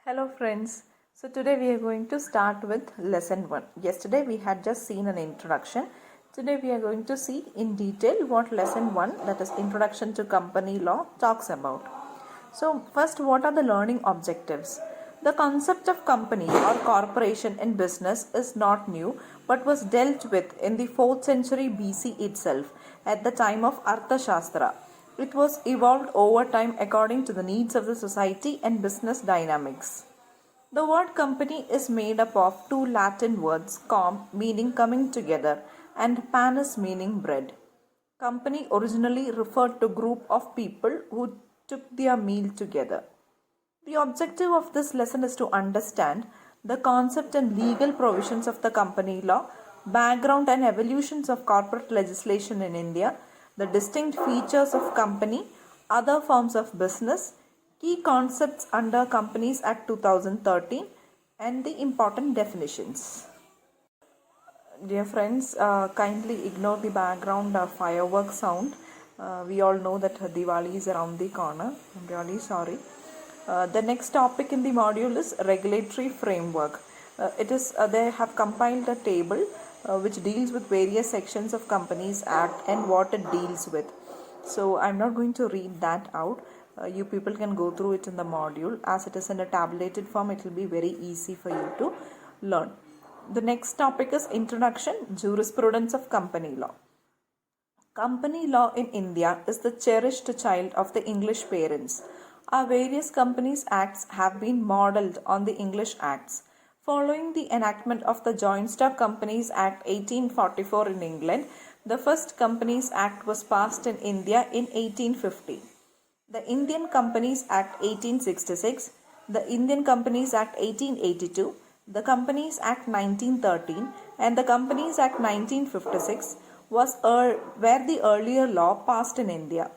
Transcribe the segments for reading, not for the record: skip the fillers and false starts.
Hello friends. So today we are going to start with lesson 1. Yesterday we had just seen an introduction. Today we are going to see in detail what lesson 1, that is introduction to company law, talks about. So first, what are the learning objectives? The concept of company or corporation in business is not new but was dealt with in the 4th century BC itself at the time of Arthashastra. It was evolved over time according to the needs of the society and business dynamics. The word company is made up of two Latin words, com meaning coming together and panis meaning bread. Company originally referred to a group of people who took their meal together. The objective of this lesson is to understand the concept and legal provisions of the company law, background and evolutions of corporate legislation in India, the distinct features of company, other forms of business, key concepts under Companies Act 2013, and the important definitions. Dear friends, kindly ignore the background firework sound. We all know that Diwali is around the corner. I'm really sorry. The next topic in the module is regulatory framework. They have compiled a table which deals with various sections of Companies Act and what it deals with. So I'm not going to read that out. You people can go through it in the module. As it is in a tabulated form, it will be very easy for you to learn. The next topic is introduction, jurisprudence of company law. Company law in India is the cherished child of the English parents. Our various Companies Acts have been modelled on the English Acts. Following the enactment of the Joint Stock Companies Act 1844 in England, the first Companies Act was passed in India in 1850. The Indian Companies Act 1866, the Indian Companies Act 1882, the Companies Act 1913 and the Companies Act 1956 were the earlier law passed in India.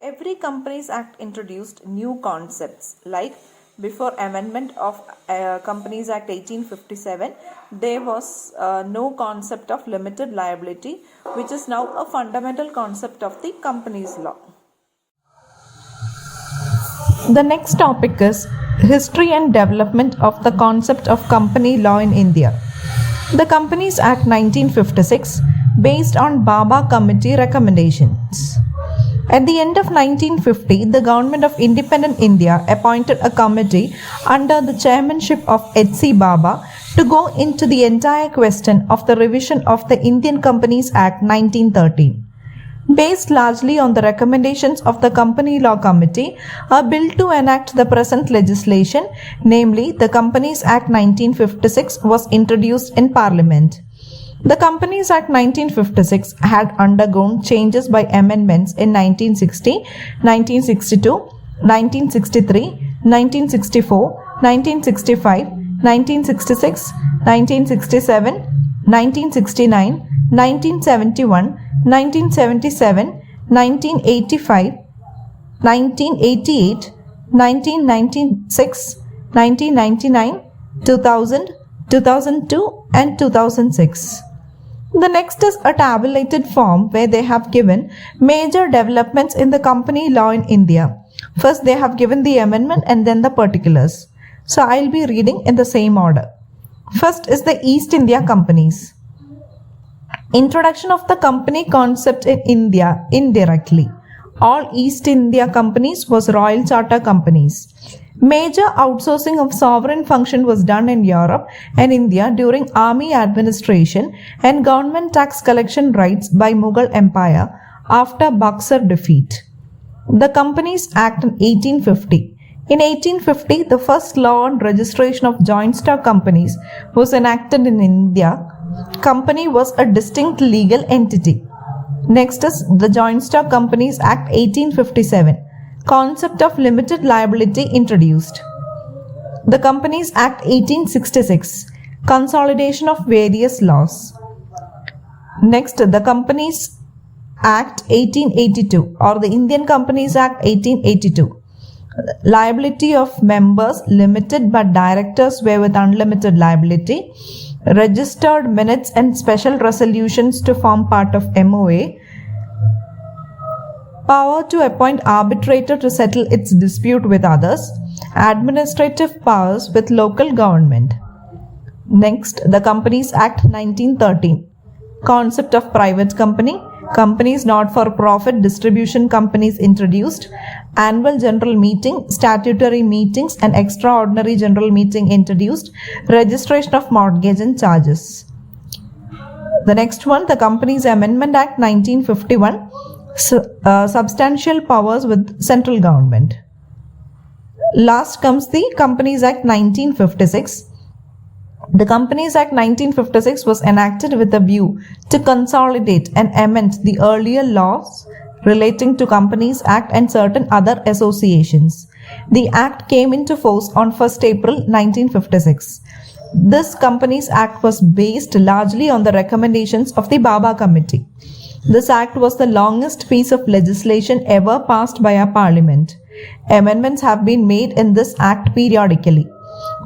Every Companies Act introduced new concepts, like before amendment of Companies Act 1857, there was no concept of limited liability, which is now a fundamental concept of the companies law. The next topic is history and development of the concept of company law in India. The Companies Act 1956 based on Bhabha Committee recommendations. At the end of 1950, the Government of Independent India appointed a committee under the chairmanship of H.C. Bhabha to go into the entire question of the revision of the Indian Companies Act 1913. Based largely on the recommendations of the Company Law Committee, a bill to enact the present legislation, namely the Companies Act 1956, was introduced in Parliament. The Companies Act 1956 had undergone changes by amendments in 1960, 1962, 1963, 1964, 1965, 1966, 1967, 1969, 1971, 1977, 1985, 1988, 1996, 1999, 2000, 2002 and 2006. The next is a tabulated form where they have given major developments in the company law in India. First they have given the amendment and then the particulars. So I'll be reading in the same order. First is the East India Companies. Introduction of the company concept in India indirectly. All East India Companies was Royal Charter Companies. Major outsourcing of sovereign function was done in Europe and India during army administration and government tax collection rights by Mughal Empire after Buxar defeat. The Companies Act in 1850. In 1850, the first law on registration of joint stock companies was enacted in India. Company was a distinct legal entity. Next is the Joint Stock Companies Act 1857. Concept of limited liability introduced. The Companies Act 1866. Consolidation of various laws. Next, the Companies Act 1882 or the Indian Companies Act 1882. Liability of members limited but directors were with unlimited liability. Registered minutes and special resolutions to form part of MOA. power to appoint arbitrator to settle its dispute with others, administrative powers with local government. Next, the Companies Act 1913. Concept of private company, companies not for profit distribution companies introduced, annual general meeting, statutory meetings and extraordinary general meeting introduced, registration of mortgage and charges. The next one, the Companies Amendment Act 1951, substantial powers with central government. Last comes the Companies Act 1956. The Companies Act 1956 was enacted with a view to consolidate and amend the earlier laws relating to Companies Act and certain other associations. The Act came into force on 1st April 1956. This Companies Act was based largely on the recommendations of the Baba Committee. This Act was the longest piece of legislation ever passed by a parliament. Amendments have been made in this Act periodically.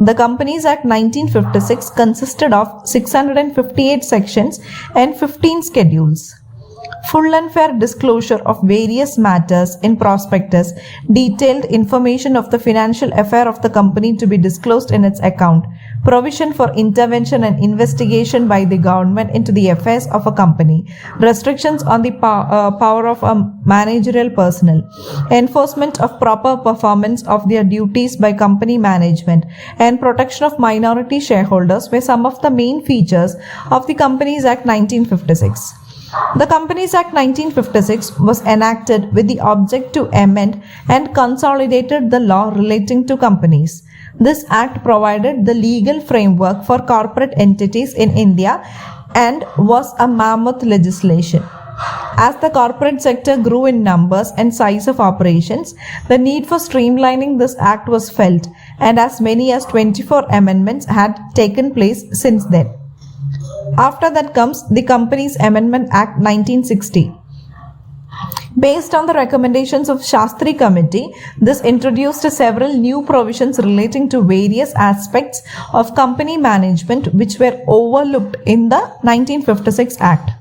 The Companies Act 1956 consisted of 658 sections and 15 schedules. Full and fair disclosure of various matters in prospectus, detailed information of the financial affair of the company to be disclosed in its account, provision for intervention and investigation by the government into the affairs of a company, restrictions on the power of a managerial personnel, enforcement of proper performance of their duties by company management, and protection of minority shareholders were some of the main features of the Companies Act 1956. The Companies Act 1956 was enacted with the object to amend and consolidated the law relating to companies. This Act provided the legal framework for corporate entities in India and was a mammoth legislation. As the corporate sector grew in numbers and size of operations, the need for streamlining this Act was felt, and as many as 24 amendments had taken place since then. After that comes the Companies Amendment Act 1960. Based on the recommendations of Shastri Committee, this introduced several new provisions relating to various aspects of company management which were overlooked in the 1956 Act.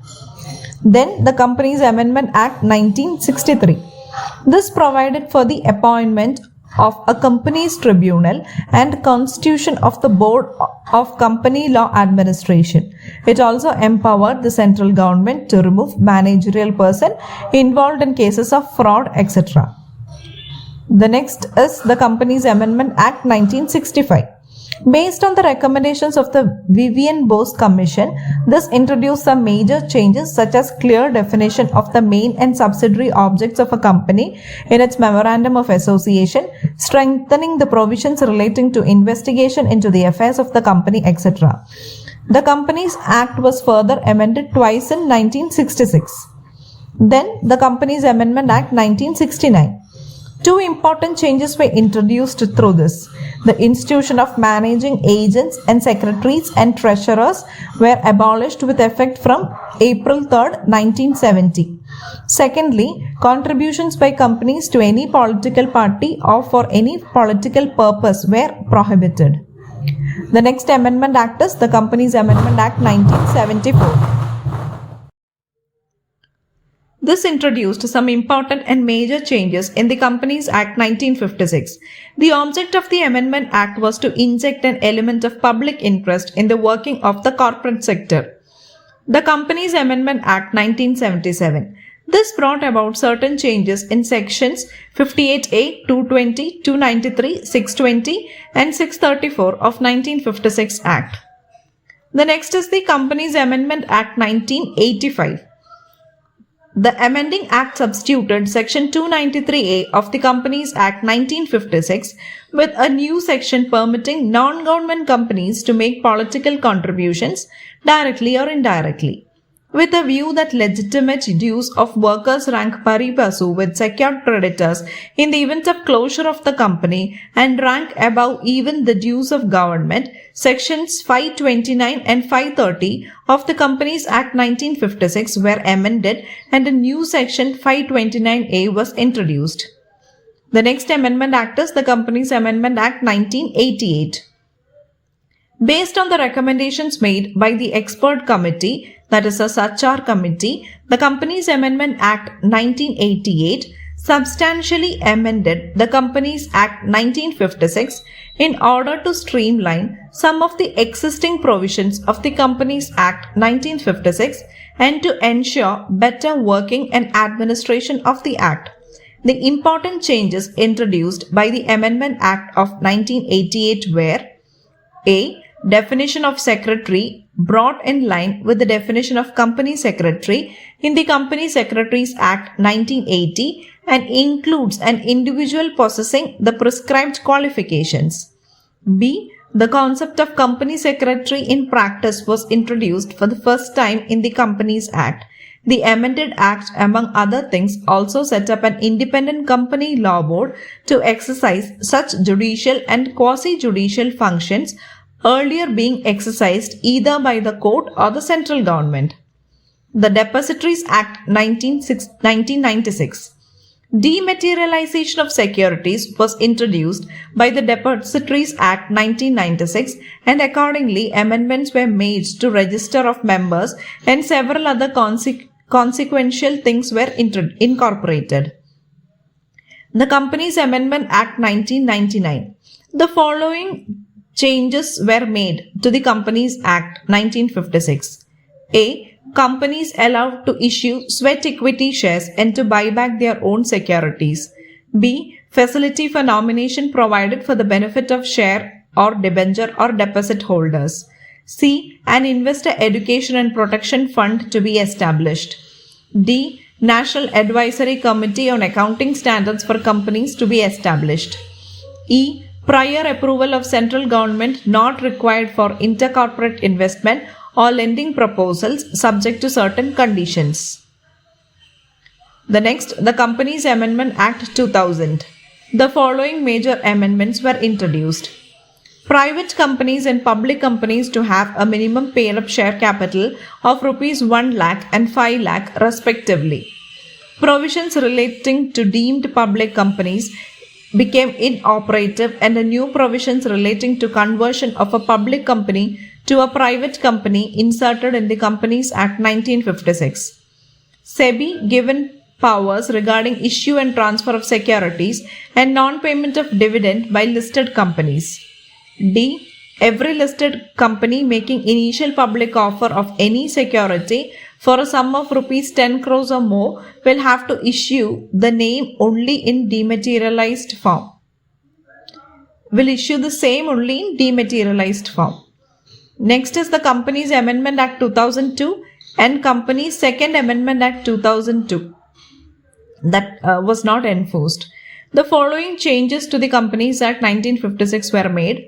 Then the Companies Amendment Act 1963. This provided for the appointment of a company's tribunal and constitution of the Board of Company Law Administration. It also empowered the central government to remove managerial person involved in cases of fraud, etc. The next is the Companies Amendment Act 1965. Based on the recommendations of the Vivian Bose Commission, this introduced some major changes such as clear definition of the main and subsidiary objects of a company in its Memorandum of Association, strengthening the provisions relating to investigation into the affairs of the company, etc. The Companies Act was further amended twice in 1966. Then the Companies Amendment Act 1969. Two important changes were introduced through this. The institution of managing agents and secretaries and treasurers were abolished with effect from April 3, 1970. Secondly, contributions by companies to any political party or for any political purpose were prohibited. The next amendment act is the Companies Amendment Act 1974. This introduced some important and major changes in the Companies Act 1956. The object of the Amendment Act was to inject an element of public interest in the working of the corporate sector. The Companies Amendment Act 1977. This brought about certain changes in sections 58A, 220, 293, 620 and 634 of 1956 Act. The next is the Companies Amendment Act 1985. The amending act substituted section 293A of the Companies Act 1956 with a new section permitting non-government companies to make political contributions directly or indirectly, with a view that legitimate dues of workers rank pari passu with secured creditors in the event of closure of the company and rank above even the dues of government. Sections 529 and 530 of the Companies Act 1956 were amended and a new section 529A was introduced. The next amendment act is the Companies Amendment Act 1988. Based on the recommendations made by the expert committee, that is a Sachar Committee, the Companies Amendment Act 1988 substantially amended the Companies Act 1956 in order to streamline some of the existing provisions of the Companies Act 1956 and to ensure better working and administration of the Act. The important changes introduced by the Amendment Act of 1988 were: A. Definition of secretary brought in line with the definition of company secretary in the Company Secretaries Act 1980 and includes an individual possessing the prescribed qualifications. B. The concept of company secretary in practice was introduced for the first time in the Companies Act. The amended act, among other things, also set up an independent company law board to exercise such judicial and quasi-judicial functions earlier being exercised either by the court or the central government. The Depositories Act 1996. Dematerialization of securities was introduced by the Depositories Act 1996 and accordingly amendments were made to register of members and several other consequential things were incorporated. The Companies Amendment Act 1999. The following changes were made to the Companies Act 1956. A. Companies allowed to issue sweat equity shares and to buy back their own securities. B. Facility for nomination provided for the benefit of share or debenture or deposit holders. C. An investor education and protection fund to be established. D. National Advisory Committee on Accounting Standards for Companies to be established. E. Prior approval of central government not required for intercorporate investment or lending proposals subject to certain conditions. The next, the Companies Amendment Act 2000. The following major amendments were introduced. Private companies and public companies to have a minimum paid-up share capital of Rs 1 lakh and 5 lakh respectively. Provisions relating to deemed public companies became inoperative and the new provisions relating to conversion of a public company to a private company inserted in the Companies Act 1956. SEBI given powers regarding issue and transfer of securities and non-payment of dividend by listed companies. D. Every listed company making initial public offer of any security for a sum of Rs 10 crores or more will have to issue the name only in dematerialized form. Will issue the same only in dematerialized form. Next is the Companies Amendment Act 2002 and Companies Second Amendment Act 2002 that was not enforced. The following changes to the Companies Act 1956 were made.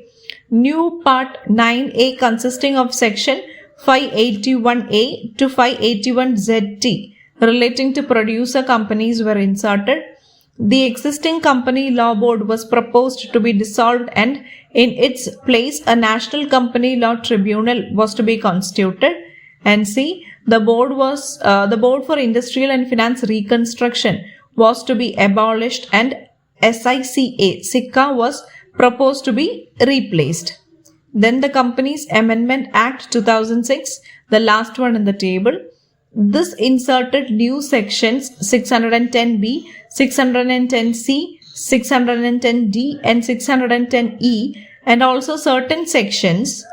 New Part 9A consisting of Section 581A to 581ZT relating to producer companies were inserted. The existing company law board was proposed to be dissolved and in its place a national company law tribunal was to be constituted. And C. The board for industrial and finance reconstruction was to be abolished and SICA was proposed to be replaced. Then the Companies Amendment Act 2006, the last one in the table. This inserted new sections 610B, 610C, 610D and 610E and also certain sections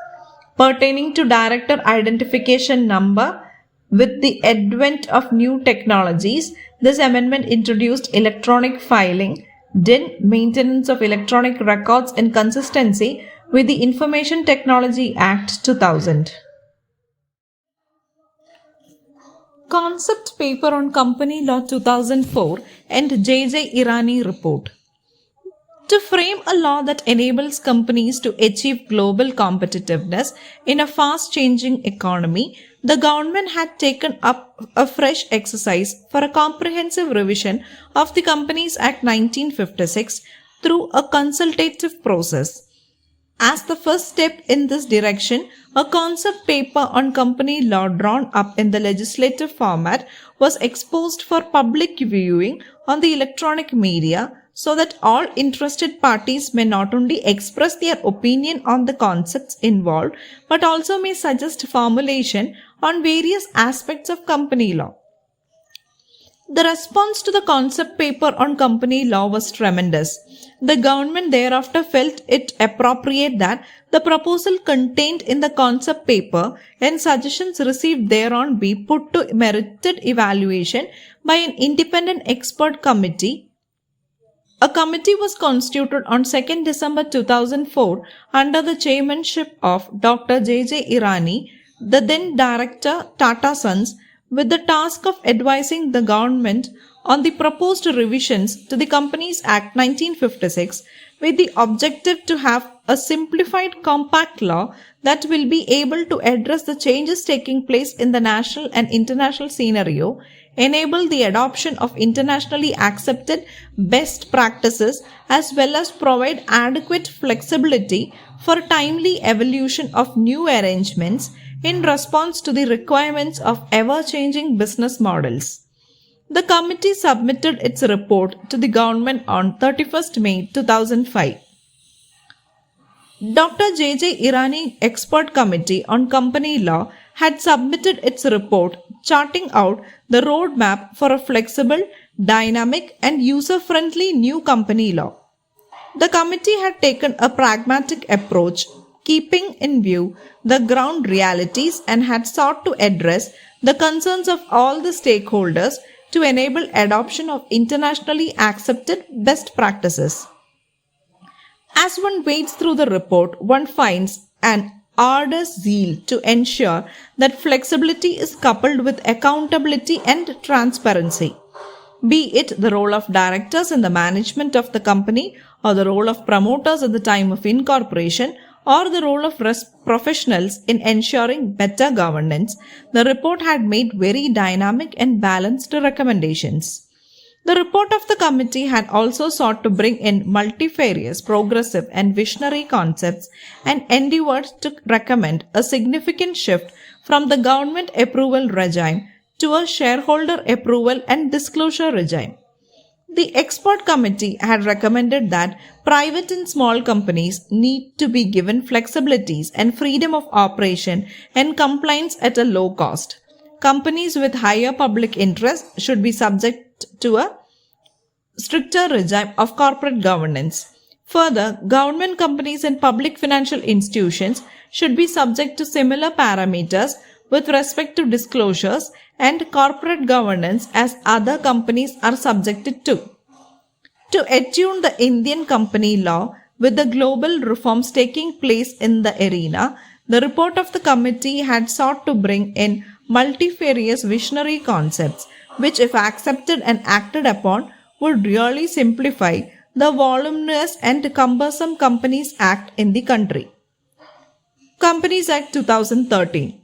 pertaining to director identification number. With the advent of new technologies, this amendment introduced electronic filing, DIN, maintenance of electronic records in consistency with the Information Technology Act 2000. Concept paper on Company Law 2004 and J.J. Irani report. To frame a law that enables companies to achieve global competitiveness in a fast-changing economy, the government had taken up a fresh exercise for a comprehensive revision of the Companies Act 1956 through a consultative process. As the first step in this direction, a concept paper on company law drawn up in the legislative format was exposed for public viewing on the electronic media so that all interested parties may not only express their opinion on the concepts involved but also may suggest formulation on various aspects of company law. The response to the concept paper on company law was tremendous. The government thereafter felt it appropriate that the proposal contained in the concept paper and suggestions received thereon be put to merited evaluation by an independent expert committee. A committee was constituted on 2nd December 2004 under the chairmanship of Dr. J.J. Irani, the then director Tata Sons, with the task of advising the government on the proposed revisions to the Companies Act 1956 with the objective to have a simplified compact law that will be able to address the changes taking place in the national and international scenario, enable the adoption of internationally accepted best practices as well as provide adequate flexibility for timely evolution of new arrangements in response to the requirements of ever-changing business models. The committee submitted its report to the government on 31st May 2005. Dr. J.J. Irani Expert Committee on Company Law had submitted its report charting out the roadmap for a flexible, dynamic and user-friendly new company law. The committee had taken a pragmatic approach, keeping in view the ground realities, and had sought to address the concerns of all the stakeholders to enable adoption of internationally accepted best practices. As one wades through the report, one finds an ardent zeal to ensure that flexibility is coupled with accountability and transparency. Be it the role of directors in the management of the company, or the role of promoters at the time of incorporation, or the role of professionals in ensuring better governance, the report had made very dynamic and balanced recommendations. The report of the committee had also sought to bring in multifarious, progressive and visionary concepts and endeavored to recommend a significant shift from the government approval regime to a shareholder approval and disclosure regime. The expert committee had recommended that private and small companies need to be given flexibilities and freedom of operation and compliance at a low cost. Companies with higher public interest should be subject to a stricter regime of corporate governance. Further, government companies and public financial institutions should be subject to similar parameters with respect to disclosures and corporate governance as other companies are subjected to. To attune the Indian company law with the global reforms taking place in the arena, the report of the committee had sought to bring in multifarious visionary concepts, which, if accepted and acted upon, would really simplify the voluminous and cumbersome Companies Act in the country. Companies Act 2013.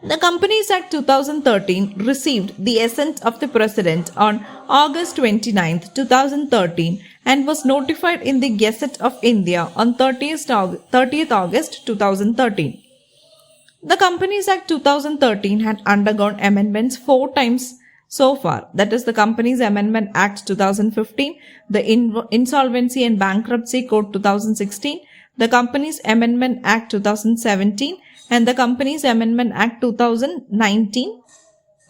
The Companies Act 2013 received the assent of the President on August 29, 2013 and was notified in the Gazette of India on 30th August 2013. The Companies Act 2013 had undergone amendments 4 times so far, that is the Companies Amendment Act 2015, the Insolvency and Bankruptcy Code 2016, the Companies Amendment Act 2017 and the Companies Amendment Act 2019.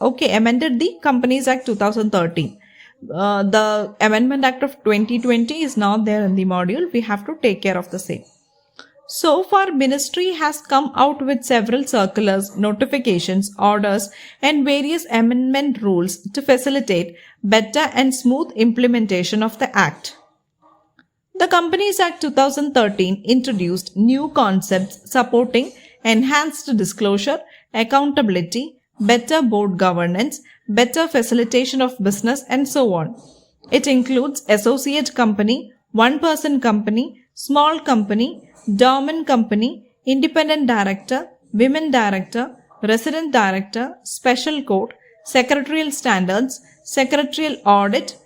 Amended the Companies Act 2013. The Amendment Act of 2020 is not there in the module. We have to take care of the same. So far, Ministry has come out with several circulars, notifications, orders and various amendment rules to facilitate better and smooth implementation of the Act. The Companies Act 2013 introduced new concepts supporting enhanced disclosure, accountability, better board governance, better facilitation of business and so on. It includes associate company, one-person company, small company, dormant company, independent director, women director, resident director, special court, secretarial standards, secretarial audit,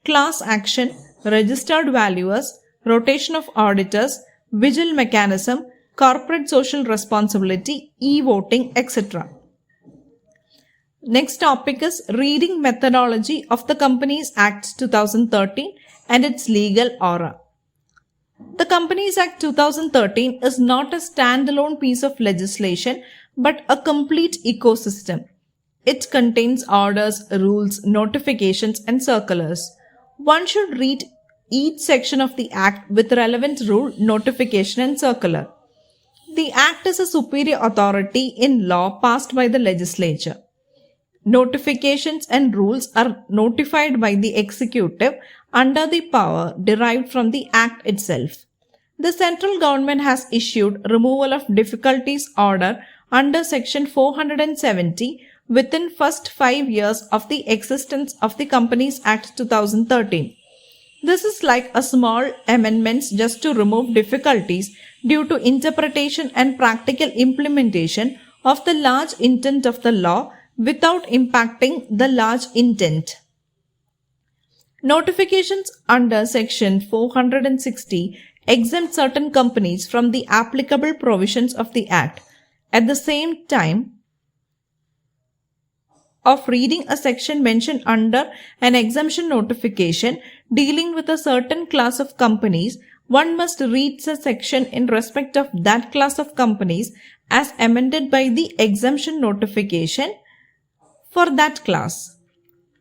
class action, registered valuers, rotation of auditors, vigil mechanism, corporate social responsibility, e-voting, etc. Next topic is reading methodology of the Companies Act 2013 and its legal aura. The Companies Act 2013 is not a standalone piece of legislation but a complete ecosystem. It contains orders, rules, notifications, and circulars. One should read each section of the Act with relevant rule, notification, and circular. The Act is a superior authority in law passed by the legislature. Notifications and rules are notified by the executive under the power derived from the Act itself. The central government has issued removal of difficulties order under section 470 within first 5 years of the existence of the Companies Act 2013. This is like a small amendments just to remove difficulties due to interpretation and practical implementation of the large intent of the law without impacting the large intent. Notifications under section 460 exempt certain companies from the applicable provisions of the Act. At the same time of reading a section mentioned under an exemption notification dealing with a certain class of companies, one must read the section in respect of that class of companies as amended by the exemption notification for that class.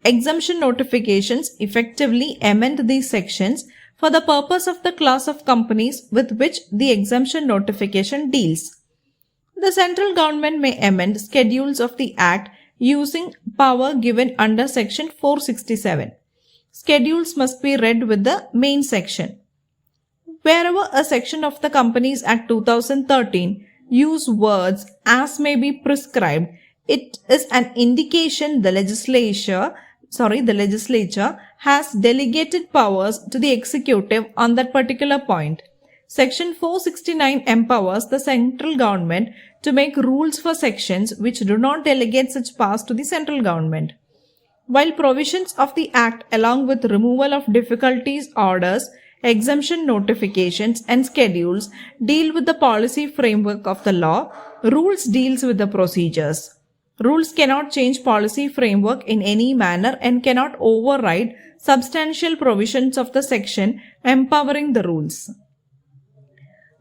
Exemption notifications effectively amend these sections for the purpose of the class of companies with which the exemption notification deals. The central government may amend schedules of the Act using power given under section 467. Schedules must be read with the main section. Wherever a section of the Companies Act 2013 use words as may be prescribed, it is an indication the legislature has delegated powers to the executive on that particular point. Section 469 empowers the central government to make rules for sections which do not delegate such powers to the central government. While provisions of the Act along with removal of difficulties orders, exemption notifications and schedules deal with the policy framework of the law, rules deals with the procedures. Rules cannot change policy framework in any manner and cannot override substantial provisions of the section empowering the rules.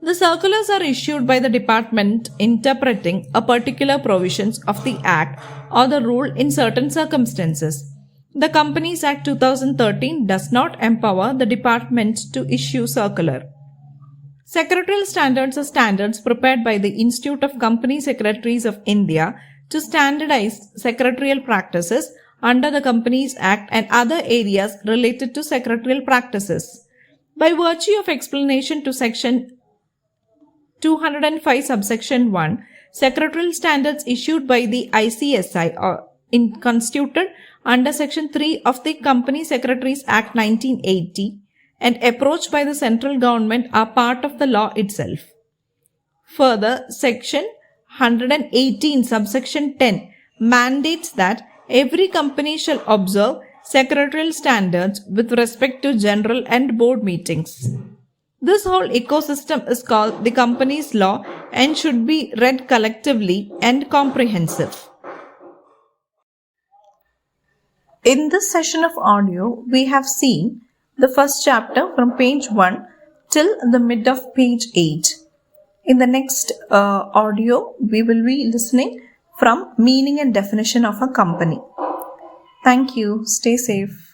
The circulars are issued by the department interpreting a particular provisions of the Act or the rule in certain circumstances. The Companies Act 2013 does not empower the department to issue circular. Secretarial standards are standards prepared by the Institute of Company Secretaries of India to standardize secretarial practices under the Companies Act and other areas related to secretarial practices. By virtue of explanation to section 205 subsection 1, secretarial standards issued by the ICSI are constituted under section 3 of the Company Secretaries Act 1980 and approached by the central government are part of the law itself. Further, section 118 subsection 10 mandates that every company shall observe secretarial standards with respect to general and board meetings. This whole ecosystem is called the Companies Law and should be read collectively and comprehensive. In this session of audio, we have seen the first chapter from page 1 till the mid of page 8. In the next audio, we will be listening from meaning and definition of a company. Thank you. Stay safe.